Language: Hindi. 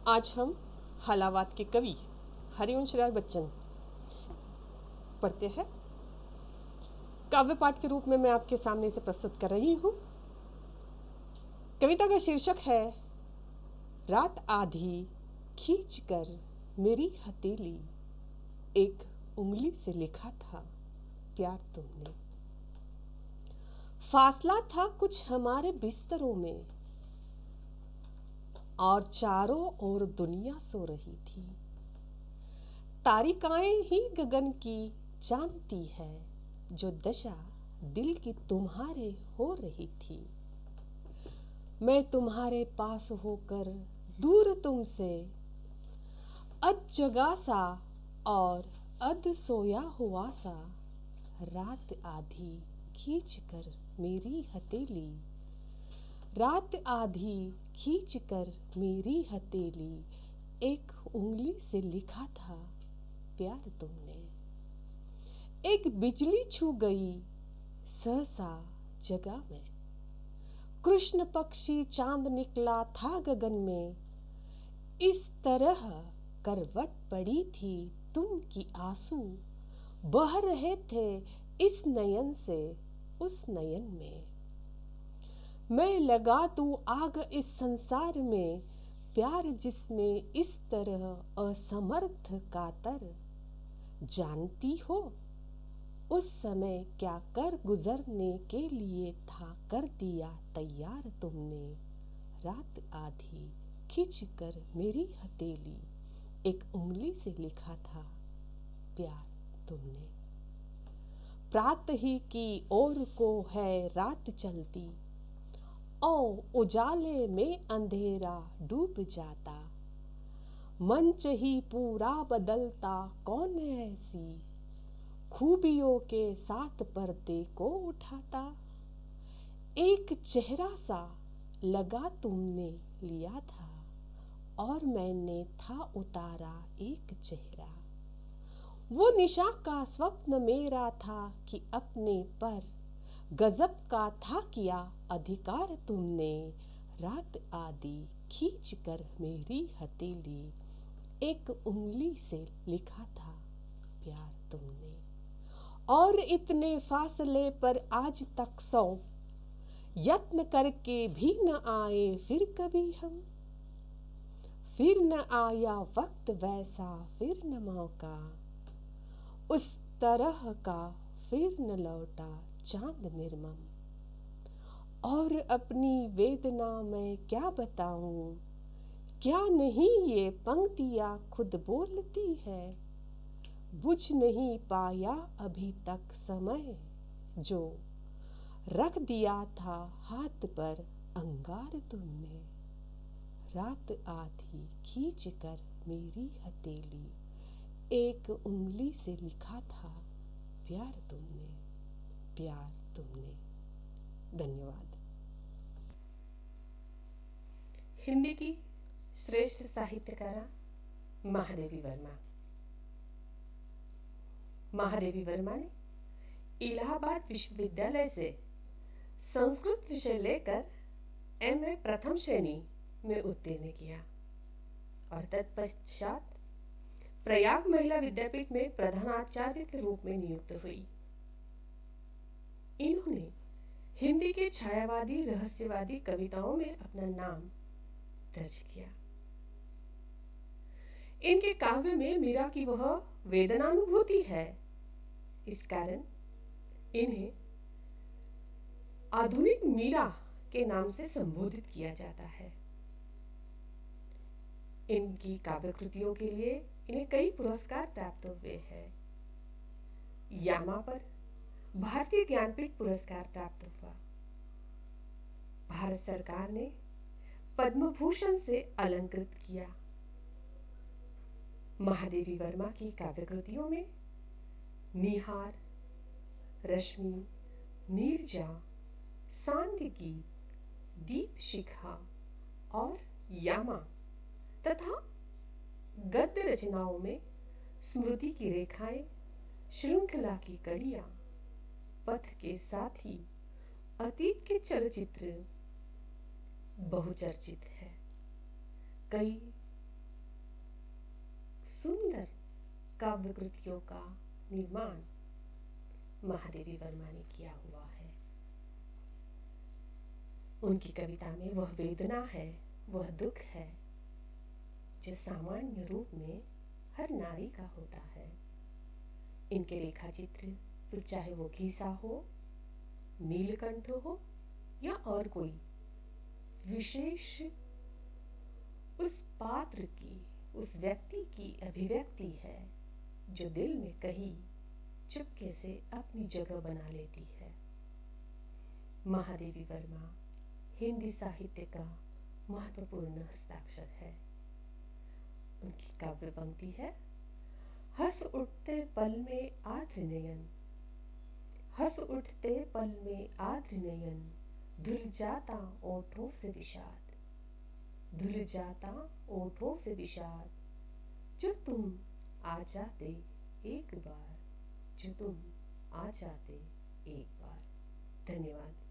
आज हम हलावाद के कवि हरिवंश राय बच्चन पढ़ते हैं। काव्य पाठ के रूप में मैं आपके सामने इसे प्रस्तुत कर रही हूँ। कविता का शीर्षक है रात आधी खींच कर मेरी हथेली, एक उंगली से लिखा था प्यार तुमने। फासला था कुछ हमारे बिस्तरों में और चारों ओर दुनिया सो रही थी। तारिकाएं ही गगन की जानती है जो दशा दिल की तुम्हारे हो रही थी। मैं तुम्हारे पास होकर दूर तुमसे, अध जगा सा और अध सोया हुआ सा, रात आधी खींच कर मेरी हथेली, रात आधी खींच कर मेरी हथेली, एक उंगली से लिखा था प्यार तुमने। एक बिजली छू गई सहसा जगह में, कृष्ण पक्षी चांद निकला था गगन में। इस तरह करवट पड़ी थी तुम की आंसू, बह रहे थे इस नयन से उस नयन में। मैं लगा दूं आग इस संसार में, प्यार जिसमें इस तरह असमर्थ कातर। जानती हो उस समय क्या कर गुजरने के लिए था कर दिया तैयार तुमने। रात आधी खींच कर मेरी हथेली, एक उंगली से लिखा था प्यार तुमने। प्रात ही की ओर को है रात चलती, ओ उजाले में अंधेरा डूब जाता। मंच ही पूरा बदलता कौन ऐसी, खूबियों के साथ पर्दे को उठाता। एक चेहरा सा लगा तुमने लिया था, और मैंने था उतारा एक चेहरा। वो निशा का स्वप्न मेरा था कि अपने पर गजब का था किया अधिकार तुमने। रात आधी खींच कर मेरी हथेली, एक उंगली से लिखा था प्यार तुमने। और इतने फासले पर आज तक 100 यत्न करके भी न आए फिर कभी हम। फिर न आया वक्त वैसा, फिर न मौका उस तरह का, फिर न लौटा चांद निर्मम। और अपनी वेदना मैं क्या बताऊं, क्या नहीं ये पंक्तियां खुद बोलती है। बुझ नहीं पाया अभी तक समय, जो रख दिया था हाथ पर अंगार तुमने। रात आधी खींच कर मेरी हथेली, एक उंगली से लिखा था प्यार तुमने, प्यार तुमने। धन्यवाद। हिंदी की श्रेष्ठ साहित्यकारा महादेवी वर्मा। महादेवी वर्मा ने इलाहाबाद विश्वविद्यालय से संस्कृत विषय लेकर एमए प्रथम श्रेणी में उत्तीर्ण किया और तत्पश्चात प्रयाग महिला विद्यापीठ में प्रधानाचार्य के रूप में नियुक्त हुई। इन्होंने हिंदी के छायावादी रहस्यवादी कविताओं में अपना नाम दर्ज किया। इनके काव्य में मीरा की वह वेदनानुभूति है, इस कारण इन्हें आधुनिक मीरा के नाम से संबोधित किया जाता है। इनकी काव्य कृतियों के लिए इन्हें कई पुरस्कार प्राप्त हुए हैं। यामा पर भारतीय ज्ञानपीठ पुरस्कार प्राप्त हुआ। भारत सरकार ने पद्म भूषण से अलंकृत किया। महादेवी वर्मा की काव्य कृतियों में निहार, रश्मि, नीरजा, सांत्वकी, दीप शिखा और यामा तथा गद्य रचनाओं में स्मृति की रेखाएं, श्रृंखला की कड़ियां, पथ के साथी, अतीत के चलचित्र बहुचर्चित है। कई सुंदर काव्य कृतियों का निर्माण महादेवी वर्मा ने किया हुआ है। उनकी कविता में वह वेदना है, वह दुख है जो सामान्य रूप में हर नारी का होता है। इनके रेखा चित्र फिर चाहे वो घीसा हो, नीलकंठ हो या और कोई विशेष उस पात्र की, उस व्यक्ति की अभिव्यक्ति है जो दिल में कहीं चुपके से अपनी जगह बना लेती है। महादेवी वर्मा हिंदी साहित्य का महत्वपूर्ण हस्ताक्षर है। उनकी काव्य पंक्ति है, हंस उठते पल में आर्द्र नयन, हंस उठते पल में आर्द्र नयन, धुल जाता ओठों से विषाद, धुल जाता ओठों से विषाद, जो तुम आ जाते एक बार, जो तुम आ जाते एक बार। धन्यवाद।